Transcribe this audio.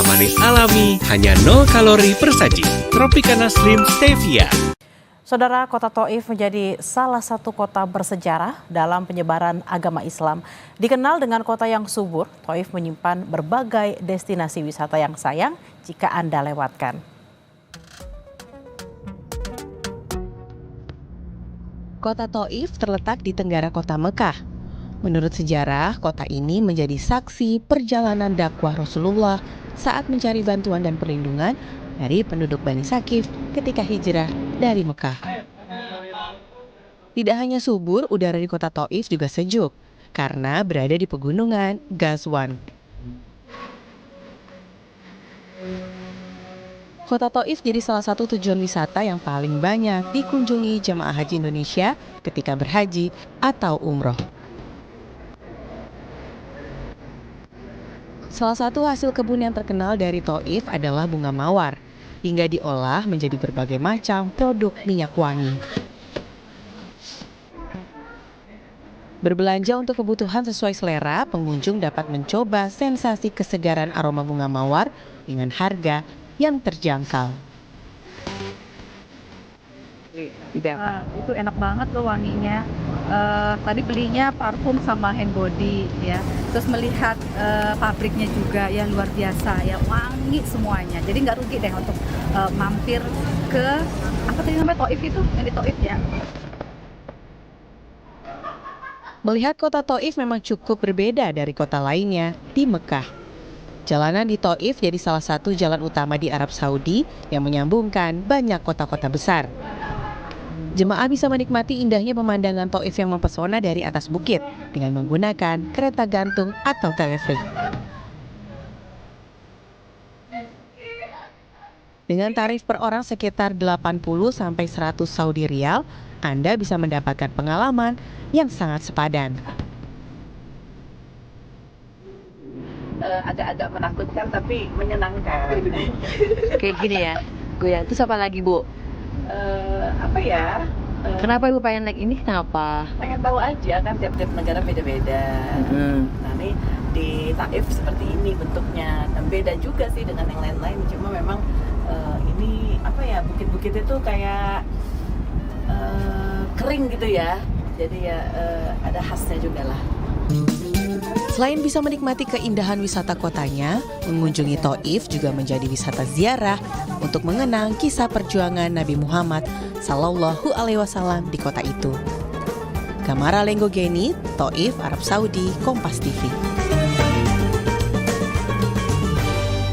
manis alami, hanya 0 kalori per saji. Tropicana Slim Stevia. Saudara, kota Taif menjadi salah satu kota bersejarah dalam penyebaran agama Islam. Dikenal dengan kota yang subur, Taif menyimpan berbagai destinasi wisata yang sayang jika Anda lewatkan. Kota Taif terletak di tenggara kota Mekah. Menurut sejarah, kota ini menjadi saksi perjalanan dakwah Rasulullah saat mencari bantuan dan perlindungan dari penduduk Bani Sakif ketika hijrah dari Mekah. Tidak hanya subur, udara di kota Taif juga sejuk karena berada di pegunungan Ghazwan. Kota Taif jadi salah satu tujuan wisata yang paling banyak dikunjungi jemaah haji Indonesia ketika berhaji atau umroh. Salah satu hasil kebun yang terkenal dari Taif adalah bunga mawar, hingga diolah menjadi berbagai macam produk minyak wangi. Berbelanja untuk kebutuhan sesuai selera, pengunjung dapat mencoba sensasi kesegaran aroma bunga mawar dengan harga yang terjangkau. Itu enak banget loh wanginya. Tadi belinya parfum sama hand body ya. Terus melihat pabriknya juga ya luar biasa ya, wangi semuanya. Jadi nggak rugi deh untuk mampir ke apa tadi namanya Taif itu, yang di Taif ya. Melihat kota Taif memang cukup berbeda dari kota lainnya di Mekah. Jalanan di Taif jadi salah satu jalan utama di Arab Saudi yang menyambungkan banyak kota-kota besar. Jemaah bisa menikmati indahnya pemandangan Taif yang mempesona dari atas bukit dengan menggunakan kereta gantung atau telefrik. Dengan tarif per orang sekitar 80 sampai 100 Saudi Riyal, Anda bisa mendapatkan pengalaman yang sangat sepadan. Agak-agak menakutkan tapi menyenangkan. Kayak gini ya, goyang. Terus apa lagi, Bu? Apa ya? Kenapa Ibu pengen naik ini? Kenapa? Pengen tahu aja kan tiap-tiap negara beda-beda. Nah ini di Taif seperti ini bentuknya. Dan beda juga sih dengan yang lain-lain. Cuma memang ini apa ya, bukit-bukit itu kayak kering gitu ya. Jadi ya ada khasnya juga lah. Selain bisa menikmati keindahan wisata kotanya, mengunjungi Taif juga menjadi wisata ziarah untuk mengenang kisah perjuangan Nabi Muhammad Sallallahu Alaihi Wasallam di kota itu. Gamara Lenggogeni, Taif, Arab Saudi, Kompas TV.